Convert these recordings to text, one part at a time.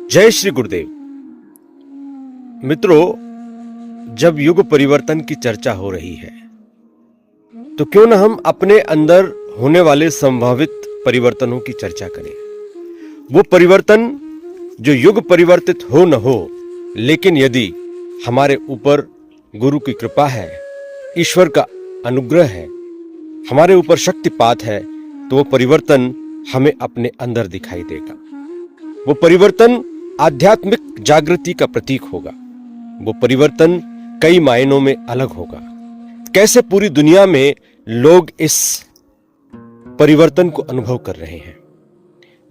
जय श्री गुरुदेव। मित्रों, जब युग परिवर्तन की चर्चा हो रही है तो क्यों न हम अपने अंदर होने वाले संभावित परिवर्तनों की चर्चा करें। वो परिवर्तन जो युग परिवर्तित हो न हो, लेकिन यदि हमारे ऊपर गुरु की कृपा है, ईश्वर का अनुग्रह है, हमारे ऊपर शक्तिपात है, तो वो परिवर्तन हमें अपने अंदर दिखाई देगा। वो परिवर्तन आध्यात्मिक जागृति का प्रतीक होगा। वो परिवर्तन कई मायनों में अलग होगा। कैसे पूरी दुनिया में लोग इस परिवर्तन को अनुभव कर रहे हैं।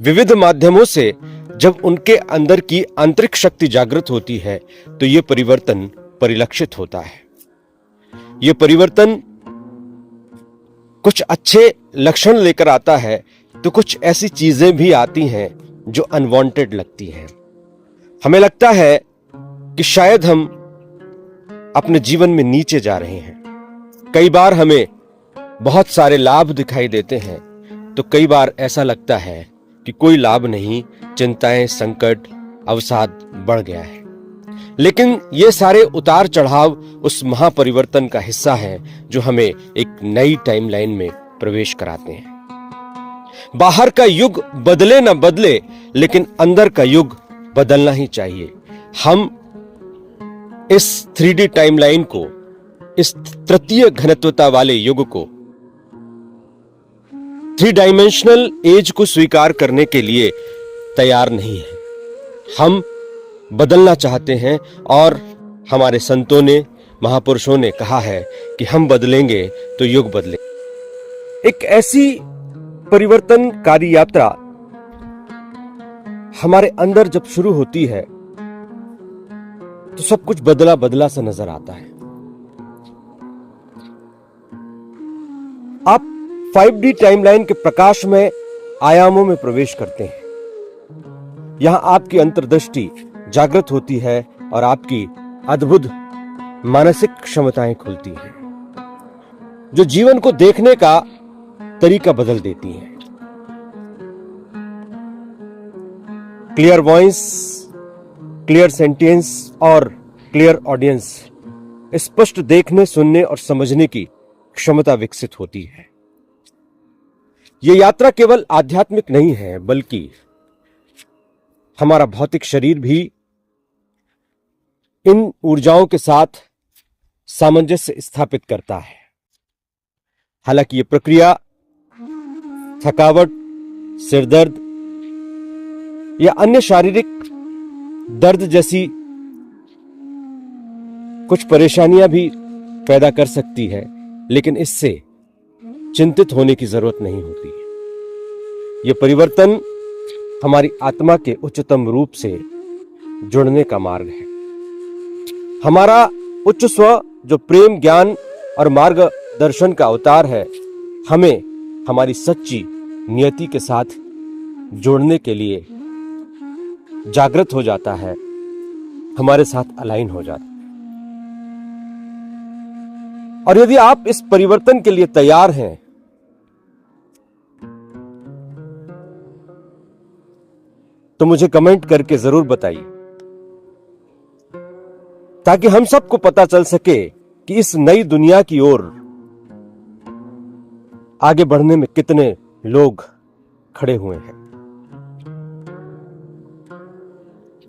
विविध माध्यमों से जब उनके अंदर की आंतरिक शक्ति जागृत होती है तो यह परिवर्तन परिलक्षित होता है। यह परिवर्तन कुछ अच्छे लक्षण लेकर आता है तो कुछ ऐसी चीजें भी आती हैं जो अनवांटेड लगती हैं। हमें लगता है कि शायद हम अपने जीवन में नीचे जा रहे हैं। कई बार हमें बहुत सारे लाभ दिखाई देते हैं तो कई बार ऐसा लगता है कि कोई लाभ नहीं, चिंताएं, संकट, अवसाद बढ़ गया है। लेकिन ये सारे उतार चढ़ाव उस महापरिवर्तन का हिस्सा है जो हमें एक नई टाइमलाइन में प्रवेश कराते हैं। बाहर का युग बदले न बदले, लेकिन अंदर का युग बदलना ही चाहिए। हम इस 3D टाइमलाइन को, इस तृतीय घनत्वता वाले युग को, 3 डायमेंशनल एज को स्वीकार करने के लिए तैयार नहीं है। हम बदलना चाहते हैं और हमारे संतों ने, महापुरुषों ने कहा है कि हम बदलेंगे तो युग बदले। एक ऐसी परिवर्तनकारी यात्रा हमारे अंदर जब शुरू होती है तो सब कुछ बदला बदला सा नजर आता है। आप 5D टाइमलाइन के प्रकाश में आयामों में प्रवेश करते हैं। यहां आपकी अंतर्दृष्टि जागृत होती है और आपकी अद्भुत मानसिक क्षमताएं खुलती हैं जो जीवन को देखने का तरीका बदल देती हैं। क्लियर वॉइस, क्लियर सेंटेंस और क्लियर ऑडियंस, स्पष्ट देखने, सुनने और समझने की क्षमता विकसित होती है। यह यात्रा केवल आध्यात्मिक नहीं है, बल्कि हमारा भौतिक शरीर भी इन ऊर्जाओं के साथ सामंजस्य स्थापित करता है। हालांकि यह प्रक्रिया थकावट, सिरदर्द या अन्य शारीरिक दर्द जैसी कुछ परेशानियां भी पैदा कर सकती है, लेकिन इससे चिंतित होने की जरूरत नहीं होती है। यह परिवर्तन हमारी आत्मा के उच्चतम रूप से जुड़ने का मार्ग है। हमारा उच्च स्व जो प्रेम, ज्ञान और मार्गदर्शन का अवतार है, हमें हमारी सच्ची नियति के साथ जोड़ने के लिए जागृत हो जाता है, हमारे साथ अलाइन हो जाता है। और यदि आप इस परिवर्तन के लिए तैयार हैं तो मुझे कमेंट करके जरूर बताइए, ताकि हम सबको पता चल सके कि इस नई दुनिया की ओर आगे बढ़ने में कितने लोग खड़े हुए हैं।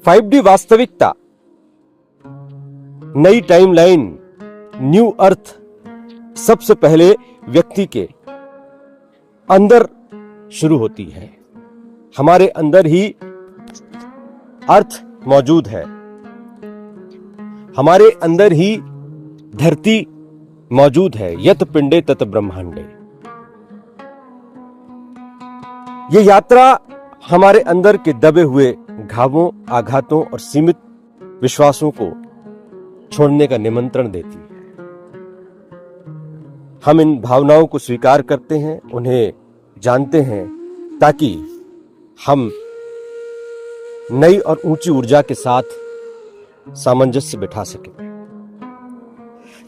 5D वास्तविकता, नई टाइमलाइन, न्यू अर्थ सबसे पहले व्यक्ति के अंदर शुरू होती है। हमारे अंदर ही अर्थ मौजूद है, हमारे अंदर ही धरती मौजूद है। यत पिंडे तत ब्रह्मांडे। यह यात्रा हमारे अंदर के दबे हुए घावों, आघातों और सीमित विश्वासों को छोड़ने का निमंत्रण देती है। हम इन भावनाओं को स्वीकार करते हैं, उन्हें जानते हैं, ताकि हम नई और ऊंची ऊर्जा के साथ सामंजस्य बिठा सकें।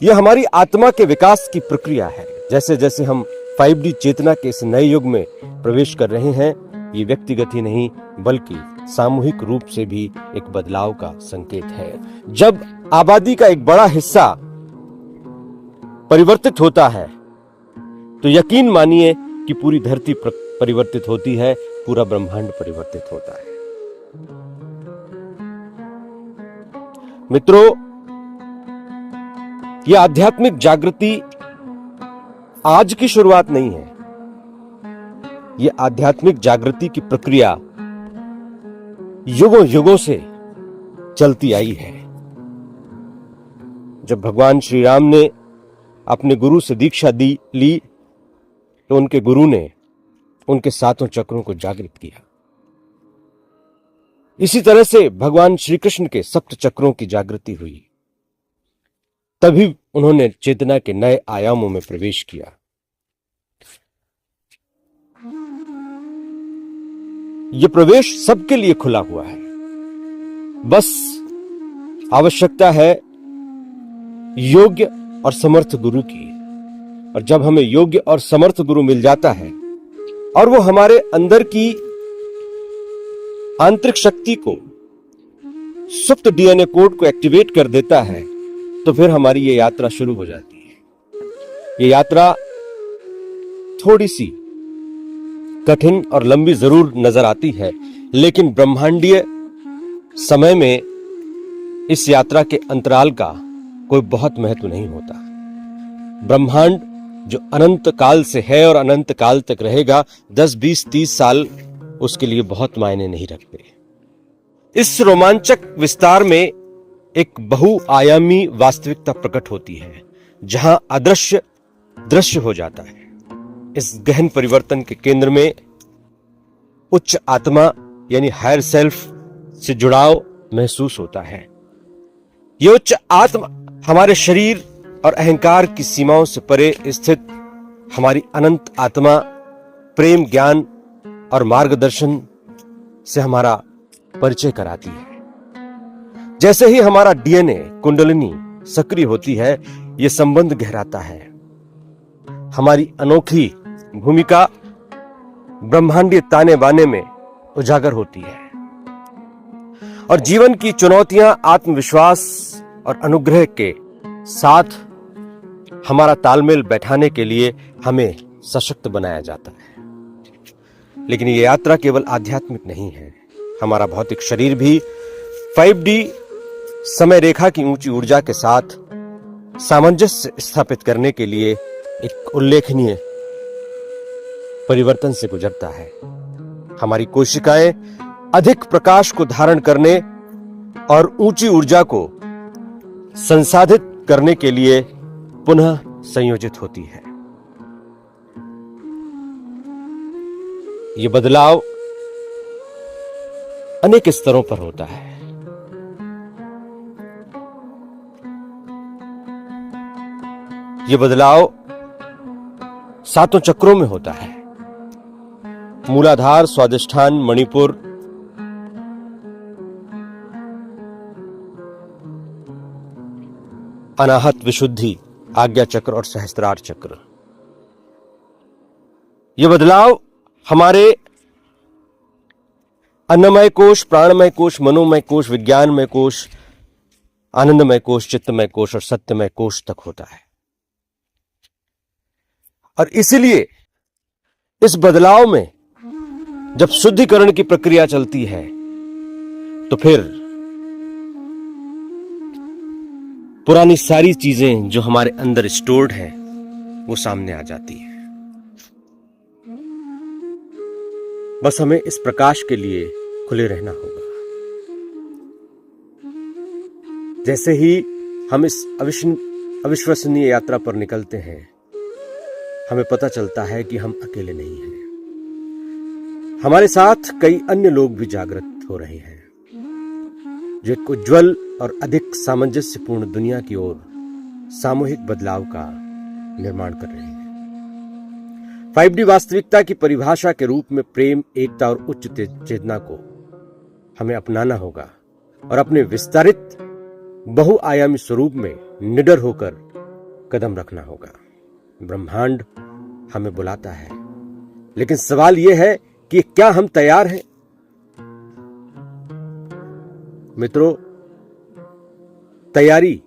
यह हमारी आत्मा के विकास की प्रक्रिया है। जैसे जैसे हम 5D चेतना के इस नए युग में प्रवेश कर रहे हैं, ये व्यक्तिगत ही नहीं बल्कि सामूहिक रूप से भी एक बदलाव का संकेत है। जब आबादी का एक बड़ा हिस्सा परिवर्तित होता है तो यकीन मानिए कि पूरी धरती परिवर्तित होती है, पूरा ब्रह्मांड परिवर्तित होता है। मित्रों, यह आध्यात्मिक जागृति आज की शुरुआत नहीं है। यह आध्यात्मिक जागृति की प्रक्रिया युगों युगों से चलती आई है। जब भगवान श्री राम ने अपने गुरु से दीक्षा ली तो उनके गुरु ने उनके सातों चक्रों को जागृत किया। इसी तरह से भगवान श्री कृष्ण के सप्त चक्रों की जागृति हुई, तभी उन्होंने चेतना के नए आयामों में प्रवेश किया। यह प्रवेश सबके लिए खुला हुआ है, बस आवश्यकता है योग्य और समर्थ गुरु की। और जब हमें योग्य और समर्थ गुरु मिल जाता है और वो हमारे अंदर की आंतरिक शक्ति को, सुप्त डीएनए कोड को एक्टिवेट कर देता है, तो फिर हमारी ये यात्रा शुरू हो जाती है। ये यात्रा थोड़ी सी कठिन और लंबी जरूर नजर आती है, लेकिन ब्रह्मांडीय समय में इस यात्रा के अंतराल का कोई बहुत महत्व नहीं होता। ब्रह्मांड जो अनंत काल से है और अनंत काल तक रहेगा, 10, 20, 30 साल उसके लिए बहुत मायने नहीं रखते। इस रोमांचक विस्तार में एक बहुआयामी वास्तविकता प्रकट होती है, जहां अदृश्य दृश्य हो जाता है। इस गहन परिवर्तन के केंद्र में उच्च आत्मा यानी हायर सेल्फ से जुड़ाव महसूस होता है। यह उच्च आत्मा हमारे शरीर और अहंकार की सीमाओं से परे स्थित हमारी अनंत आत्मा प्रेम, ज्ञान और मार्गदर्शन से हमारा परिचय कराती है। जैसे ही हमारा डीएनए कुंडलिनी सक्रिय होती है, यह संबंध गहराता है। हमारी अनोखी भूमिका ब्रह्मांडीय ताने बाने में उजागर होती है और जीवन की चुनौतियां आत्मविश्वास और अनुग्रह के साथ हमारा तालमेल बैठाने के लिए हमें सशक्त बनाया जाता है। लेकिन यह यात्रा केवल आध्यात्मिक नहीं है। हमारा भौतिक शरीर भी 5D समय रेखा की ऊंची ऊर्जा के साथ सामंजस्य स्थापित करने के लिए एक उल्लेखनीय परिवर्तन से गुजरता है। हमारी कोशिकाएं अधिक प्रकाश को धारण करने और ऊंची ऊर्जा को संसाधित करने के लिए पुनः संयोजित होती है। यह बदलाव अनेक स्तरों पर होता है। यह बदलाव सातों चक्रों में होता है। मूलाधार, स्वादिष्ठान, मणिपुर, अनाहत, विशुद्धि, आज्ञा चक्र और सहस्त्रार चक्र। यह बदलाव हमारे अन्नमय कोश, प्राणमय कोश, मनोमय कोश, विज्ञानमय कोश, आनंदमय कोश, चित्तमय कोश और सत्यमय कोश तक होता है। और इसलिए इस बदलाव में जब शुद्धिकरण की प्रक्रिया चलती है तो फिर पुरानी सारी चीजें जो हमारे अंदर स्टोर्ड हैं वो सामने आ जाती हैं। बस हमें इस प्रकाश के लिए खुले रहना होगा। जैसे ही हम इस अविश्वसनीय यात्रा पर निकलते हैं, हमें पता चलता है कि हम अकेले नहीं हैं। हमारे साथ कई अन्य लोग भी जागृत हो रहे हैं, जो एक उज्ज्वल और अधिक सामंजस्यपूर्ण दुनिया की ओर सामूहिक बदलाव का निर्माण कर रहे हैं। 5D वास्तविकता की परिभाषा के रूप में प्रेम, एकता और उच्च चेतना को हमें अपनाना होगा और अपने विस्तारित बहुआयामी स्वरूप में निडर होकर कदम रखना होगा। ब्रह्मांड हमें बुलाता है, लेकिन सवाल यह है कि क्या हम तैयार हैं? मित्रों, तैयारी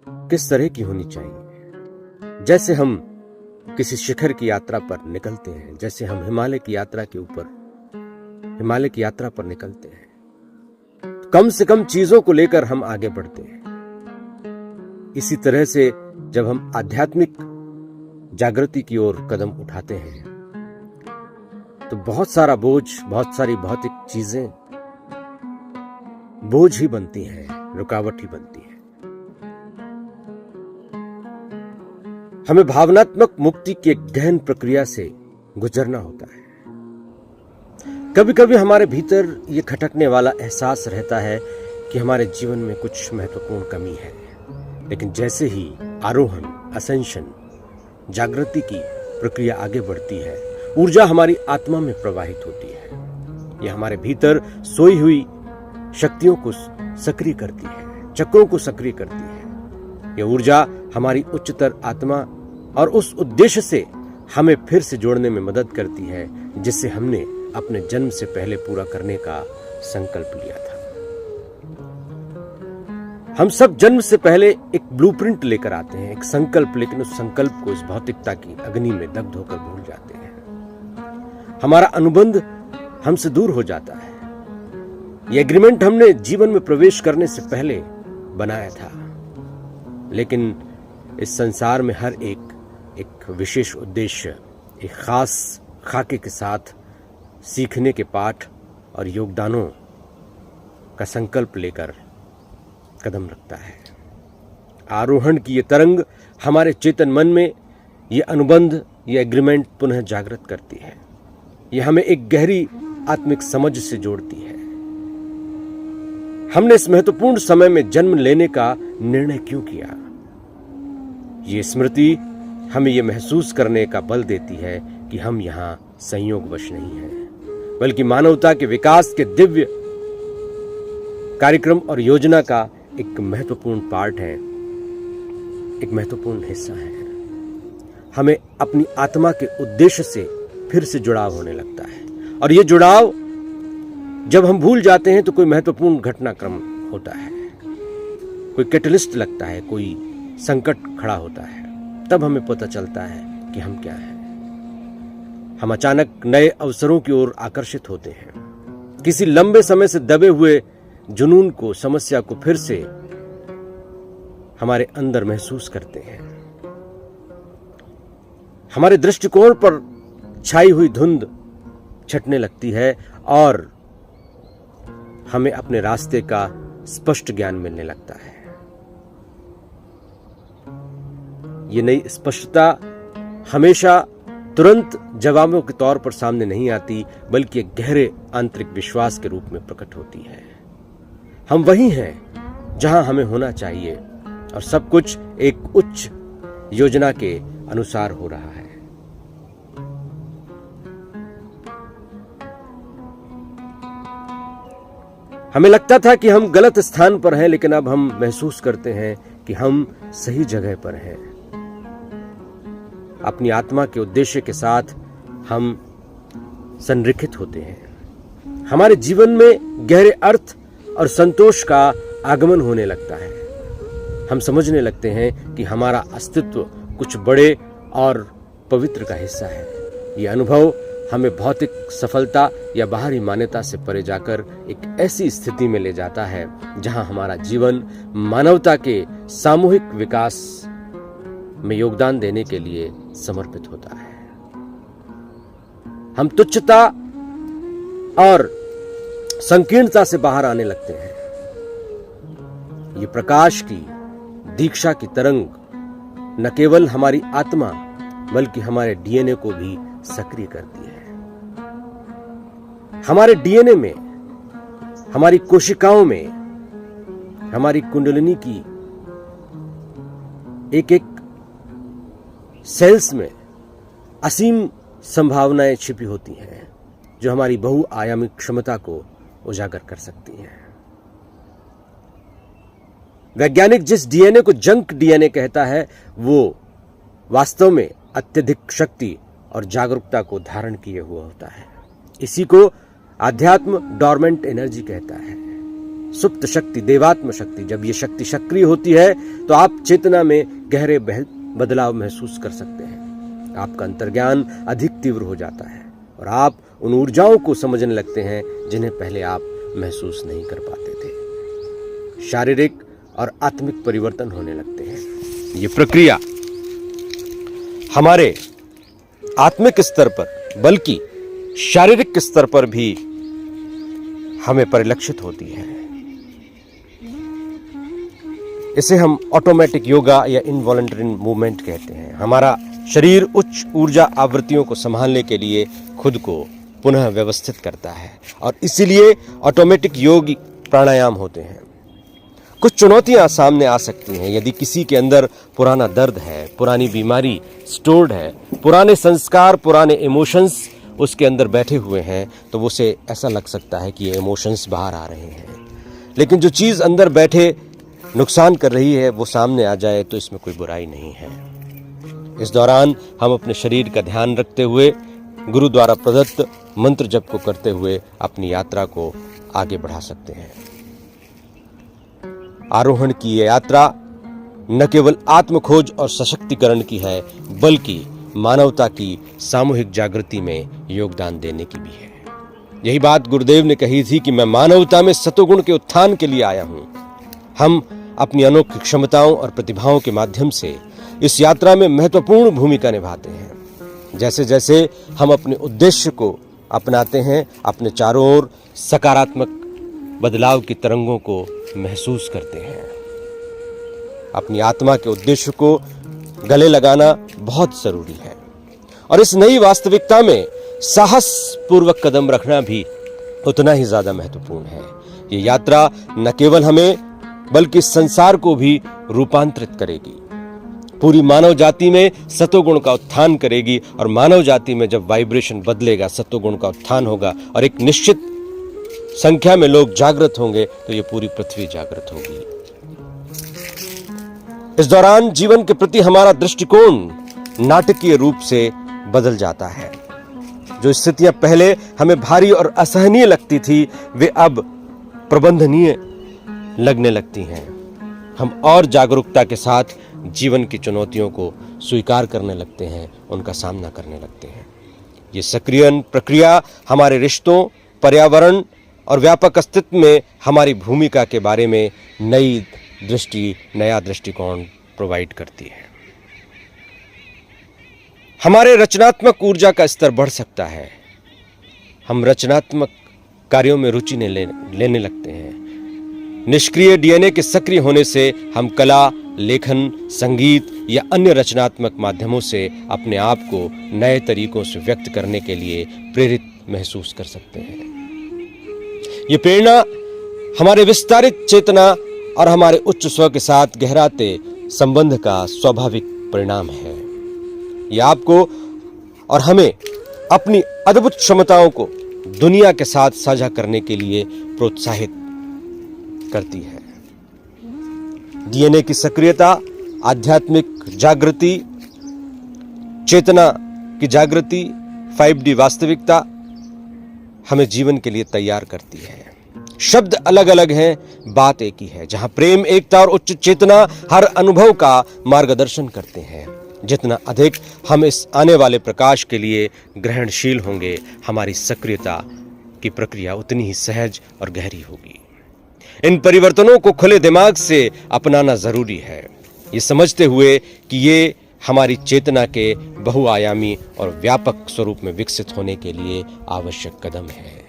किस तरह की होनी चाहिए? जैसे हम किसी शिखर की यात्रा पर निकलते हैं, जैसे हम हिमालय की यात्रा पर निकलते हैं, कम से कम चीजों को लेकर हम आगे बढ़ते हैं। इसी तरह से जब हम आध्यात्मिक जागृति की ओर कदम उठाते हैं तो बहुत सारा बोझ, बहुत सारी भौतिक चीजें बोझ ही बनती हैं, रुकावट ही बनती है। हमें भावनात्मक मुक्ति की एक गहन प्रक्रिया से गुजरना होता है। कभी कभी हमारे भीतर ये खटकने वाला एहसास रहता है कि हमारे जीवन में कुछ महत्वपूर्ण कमी है, लेकिन जैसे ही आरोहण, असेंशन, जागृति की प्रक्रिया आगे बढ़ती है, ऊर्जा हमारी आत्मा में प्रवाहित होती है। यह हमारे भीतर सोई हुई शक्तियों को सक्रिय करती है, चक्रों को सक्रिय करती है। यह ऊर्जा हमारी उच्चतर आत्मा और उस उद्देश्य से हमें फिर से जोड़ने में मदद करती है जिसे हमने अपने जन्म से पहले पूरा करने का संकल्प लिया था। हम सब जन्म से पहले एक ब्लूप्रिंट लेकर आते हैं, एक संकल्प, लेकिन उस संकल्प को इस भौतिकता की अग्नि में दग्ध होकर भूल जाते हैं। हमारा अनुबंध हमसे दूर हो जाता है। यह एग्रीमेंट हमने जीवन में प्रवेश करने से पहले बनाया था, लेकिन इस संसार में हर एक विशेष उद्देश्य, एक खास खाके के साथ सीखने के पाठ और योगदानों का संकल्प लेकर कदम रखता है। आरोहण की ये तरंग हमारे चेतन मन में ये अनुबंध, ये एग्रीमेंट पुनः जागृत करती है। ये हमें एक गहरी आत्मिक समझ से जोड़ती है। हमने इस महत्वपूर्ण समय में जन्म लेने का निर्णय क्यों किया? ये स्मृति हमें यह महसूस करने का बल देती है कि हम यहां संयोगवश नहीं हैं, बल्कि मानवता के विकास के दिव्य कार्यक्रम और योजना का एक महत्वपूर्ण पार्ट है, एक महत्वपूर्ण हिस्सा है। हमें अपनी आत्मा के उद्देश्य से फिर से जुड़ाव होने लगता है, और ये जुड़ाव जब हम भूल जाते हैं तो कोई महत्वपूर्ण घटनाक्रम होता है, कोई कैटलिस्ट लगता है, कोई संकट खड़ा होता है। तब हमें पता चलता है कि हम क्या हैं। हम अचानक नए अवसरों की ओर आकर्षित होते हैं, किसी लंबे समय से दबे हुए जुनून को, समस्या को फिर से हमारे अंदर महसूस करते हैं। हमारे दृष्टिकोण पर छाई हुई धुंध छटने लगती है और हमें अपने रास्ते का स्पष्ट ज्ञान मिलने लगता है। ये नई स्पष्टता हमेशा तुरंत जवाबों के तौर पर सामने नहीं आती, बल्कि एक गहरे आंतरिक विश्वास के रूप में प्रकट होती है। हम वही हैं जहां हमें होना चाहिए और सब कुछ एक उच्च योजना के अनुसार हो रहा है। हमें लगता था कि हम गलत स्थान पर हैं, लेकिन अब हम महसूस करते हैं कि हम सही जगह पर हैं। अपनी आत्मा के उद्देश्य के साथ हम संरेखित होते हैं। हमारे जीवन में गहरे अर्थ और संतोष का आगमन होने लगता है। हम समझने लगते हैं कि हमारा अस्तित्व कुछ बड़े और पवित्र का हिस्सा है। यह अनुभव हमें भौतिक सफलता या बाहरी मान्यता से परे जाकर एक ऐसी स्थिति में ले जाता है जहां हमारा जीवन मानवता के सामूहिक विकास में योगदान देने के लिए समर्पित होता है। हम तुच्छता और संकीर्णता से बाहर आने लगते हैं। ये प्रकाश की दीक्षा की तरंग न केवल हमारी आत्मा बल्कि हमारे डीएनए को भी सक्रिय करती है। हमारे डीएनए में, हमारी कोशिकाओं में, हमारी कुंडलिनी की एक एक सेल्स में असीम संभावनाएं छिपी होती हैं जो हमारी बहुआयामी क्षमता को उजागर कर सकती हैं। वैज्ञानिक जिस डीएनए को जंक डीएनए कहता है, वो वास्तव में अत्यधिक शक्ति और जागरूकता को धारण किए हुआ होता है। इसी को आध्यात्म डॉर्मेंट एनर्जी कहता है। सुप्त शक्ति, देवात्म शक्ति, जब ये शक्ति सक्रिय होती है तो आप चेतना में गहरे बदलाव महसूस कर सकते हैं। आपका अंतर्ज्ञान अधिक तीव्र हो जाता है और आप उन ऊर्जाओं को समझने लगते हैं जिन्हें पहले आप महसूस नहीं कर पाते थे। शारीरिक और आत्मिक परिवर्तन होने लगते हैं। ये प्रक्रिया हमारे आत्मिक स्तर पर बल्कि शारीरिक स्तर पर भी हमें परिलक्षित होती है। इसे हम ऑटोमेटिक योगा या इनवॉलंटरी मूवमेंट कहते हैं। हमारा शरीर उच्च ऊर्जा आवृत्तियों को संभालने के लिए खुद को पुनः व्यवस्थित करता है और इसीलिए ऑटोमेटिक योग प्राणायाम होते हैं। कुछ चुनौतियां सामने आ सकती हैं। यदि किसी के अंदर पुराना दर्द है, पुरानी बीमारी स्टोर्ड है, पुराने संस्कार, पुराने इमोशंस उसके अंदर बैठे हुए हैं, तो उसे ऐसा लग सकता है कि ये इमोशंस बाहर आ रहे हैं। लेकिन जो चीज़ अंदर बैठे नुकसान कर रही है वो सामने आ जाए तो इसमें कोई बुराई नहीं है। इस दौरान हम अपने शरीर का ध्यान रखते हुए गुरु द्वारा प्रदत्त मंत्र जप को करते हुए अपनी यात्रा को आगे बढ़ा सकते हैं। आरोहण की यह यात्रा न केवल आत्मखोज और सशक्तिकरण की है बल्कि मानवता की सामूहिक जागृति में योगदान देने की भी है। यही बात गुरुदेव ने कही थी कि मैं मानवता में सतोगुण के उत्थान के लिए आया हूं। हम अपनी अनोखी क्षमताओं और प्रतिभाओं के माध्यम से इस यात्रा में महत्वपूर्ण भूमिका निभाते हैं। जैसे जैसे हम अपने उद्देश्य को अपनाते हैं, अपने चारों ओर सकारात्मक बदलाव की तरंगों को महसूस करते हैं। अपनी आत्मा के उद्देश्य को गले लगाना बहुत जरूरी है और इस नई वास्तविकता में साहस पूर्वक कदम रखना भी उतना ही ज्यादा महत्वपूर्ण है। ये यात्रा न केवल हमें बल्कि संसार को भी रूपांतरित करेगी, पूरी मानव जाति में सतोगुण का उत्थान करेगी और मानव जाति में जब वाइब्रेशन बदलेगा, सतोगुण का उत्थान होगा और एक निश्चित संख्या में लोग जागृत होंगे तो ये पूरी पृथ्वी जागृत होगी। इस दौरान जीवन के प्रति हमारा दृष्टिकोण नाटकीय रूप से बदल जाता है। जो स्थितियां पहले हमें भारी और असहनीय लगती थी वे अब प्रबंधनीय लगने लगती हैं। हम और जागरूकता के साथ जीवन की चुनौतियों को स्वीकार करने लगते हैं, उनका सामना करने लगते हैं। ये सक्रियण प्रक्रिया हमारे रिश्तों, पर्यावरण और व्यापक अस्तित्व में हमारी भूमिका के बारे में नई दृष्टि, नया दृष्टिकोण प्रोवाइड करती है। हमारे रचनात्मक ऊर्जा का स्तर बढ़ सकता है। हम रचनात्मक कार्यों में रुचि लेने लगते हैं। निष्क्रिय डीएनए के सक्रिय होने से हम कला, लेखन, संगीत या अन्य रचनात्मक माध्यमों से अपने आप को नए तरीकों से व्यक्त करने के लिए प्रेरित महसूस कर सकते हैं। ये प्रेरणा हमारे विस्तारित चेतना और हमारे उच्च स्व के साथ गहराते संबंध का स्वाभाविक परिणाम है। यह आपको और हमें अपनी अद्भुत क्षमताओं को दुनिया के साथ साझा करने के लिए प्रोत्साहित करती है। डीएनए की सक्रियता, आध्यात्मिक जागृति, चेतना की जागृति, 5D वास्तविकता हमें जीवन के लिए तैयार करती है। शब्द अलग अलग हैं, बात एक ही है। जहां प्रेम, एकता और उच्च चेतना हर अनुभव का मार्गदर्शन करते हैं। जितना अधिक हम इस आने वाले प्रकाश के लिए ग्रहणशील होंगे, हमारी सक्रियता की प्रक्रिया उतनी ही सहज और गहरी होगी। इन परिवर्तनों को खुले दिमाग से अपनाना जरूरी है, ये समझते हुए कि ये हमारी चेतना के बहुआयामी और व्यापक स्वरूप में विकसित होने के लिए आवश्यक कदम है।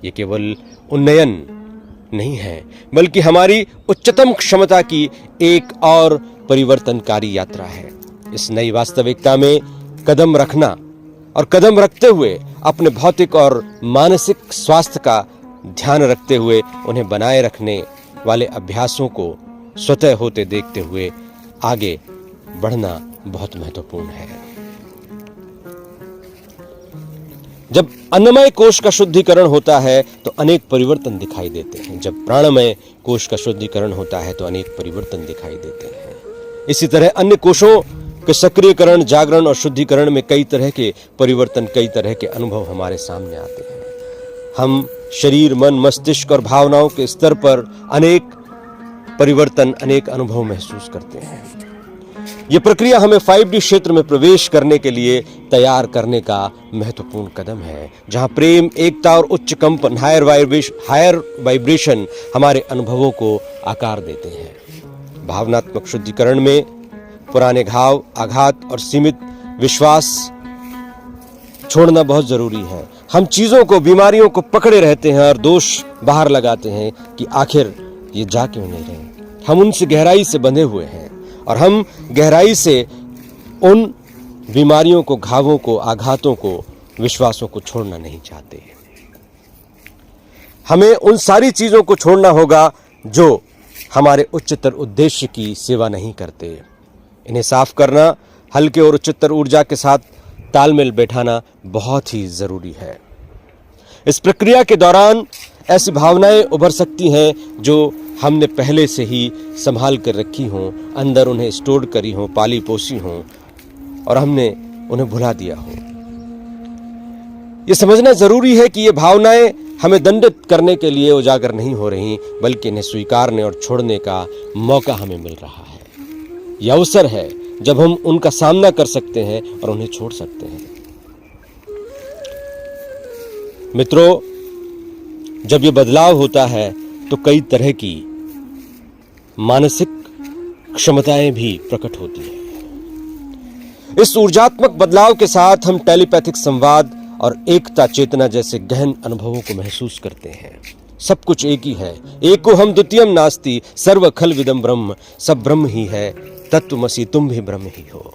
ये केवल उन्नयन नहीं है बल्कि हमारी उच्चतम क्षमता की एक और परिवर्तनकारी यात्रा है। इस नई वास्तविकता में कदम रखना और कदम रखते हुए अपने भौतिक और मानसिक स्वास्थ्य का ध्यान रखते हुए उन्हें बनाए रखने वाले अभ्यासों को स्वतः होते देखते हुए आगे बढ़ना बहुत महत्वपूर्ण है। जब अन्नमय कोश का शुद्धिकरण होता है तो अनेक परिवर्तन दिखाई देते हैं। जब प्राणमय कोश का शुद्धिकरण होता है तो अनेक परिवर्तन दिखाई देते हैं। इसी तरह अन्य कोशों के सक्रियकरण, जागरण और शुद्धिकरण में कई तरह के परिवर्तन, कई तरह के अनुभव हमारे सामने आते हैं। हम शरीर, मन, मस्तिष्क और भावनाओं के स्तर पर अनेक परिवर्तन, अनेक अनुभव महसूस करते हैं। यह प्रक्रिया हमें 5D क्षेत्र में प्रवेश करने के लिए तैयार करने का महत्वपूर्ण कदम है, जहां प्रेम, एकता और उच्च कंपन, हायर वाइब्रेशन हमारे अनुभवों को आकार देते हैं। भावनात्मक शुद्धिकरण में पुराने घाव, आघात और सीमित विश्वास छोड़ना बहुत जरूरी है। हम चीजों को, बीमारियों को पकड़े रहते हैं और दोष बाहर लगाते हैं कि आखिर ये जा क्यों नहीं रहे। हम उनसे गहराई से बंधे हुए हैं और हम गहराई से उन बीमारियों को, घावों को, आघातों को, विश्वासों को छोड़ना नहीं चाहते। हमें उन सारी चीजों को छोड़ना होगा जो हमारे उच्चतर उद्देश्य की सेवा नहीं करते। इन्हें साफ करना, हल्के और उच्चतर ऊर्जा के साथ तालमेल बैठाना बहुत ही जरूरी है। इस प्रक्रिया के दौरान ऐसी भावनाएं उभर सकती हैं जो हमने पहले से ही संभाल कर रखी हों, अंदर उन्हें स्टोर करी हों, पाली पोसी हों और हमने उन्हें भुला दिया हो। यह समझना जरूरी है कि ये भावनाएं हमें दंडित करने के लिए उजागर नहीं हो रही, बल्कि इन्हें स्वीकारने और छोड़ने का मौका हमें मिल रहा है। यह अवसर है जब हम उनका सामना कर सकते हैं और उन्हें छोड़ सकते हैं। मित्रों, जब यह बदलाव होता है तो कई तरह की मानसिक क्षमताएं भी प्रकट होती हैं। इस ऊर्जात्मक बदलाव के साथ हम टेलीपैथिक संवाद और एकता चेतना जैसे गहन अनुभवों को महसूस करते हैं। सब कुछ एक ही है। एको हम द्वितीयम नास्ति, सर्व खल विदम ब्रह्म। सब ब्रह्म ही है, तत्वमसि, तुम भी ब्रह्म ही हो।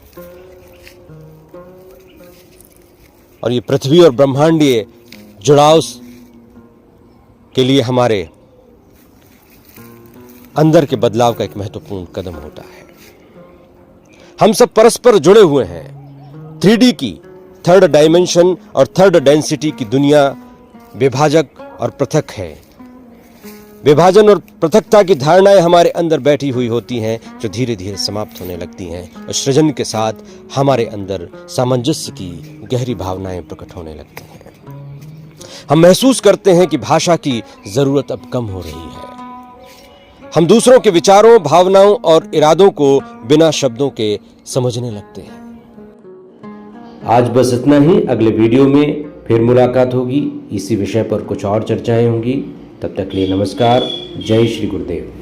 और ये पृथ्वी और ब्रह्मांडीय जुड़ाव के लिए हमारे अंदर के बदलाव का एक महत्वपूर्ण कदम होता है। हम सब परस्पर जुड़े हुए हैं। 3D की थर्ड डायमेंशन और थर्ड डेंसिटी की दुनिया विभाजक और पृथक है। विभाजन और पृथकता की धारणाएं हमारे अंदर बैठी हुई होती हैं, जो धीरे धीरे समाप्त होने लगती हैं और सृजन के साथ हमारे अंदर सामंजस्य की गहरी भावनाएं प्रकट होने लगती हैं। हम महसूस करते हैं कि भाषा की जरूरत अब कम हो रही है। हम दूसरों के विचारों, भावनाओं और इरादों को बिना शब्दों के समझने लगते हैं। आज बस इतना ही। अगले वीडियो में फिर मुलाकात होगी। इसी विषय पर कुछ और चर्चाएं होंगी। तब तक के लिए नमस्कार। जय श्री गुरुदेव।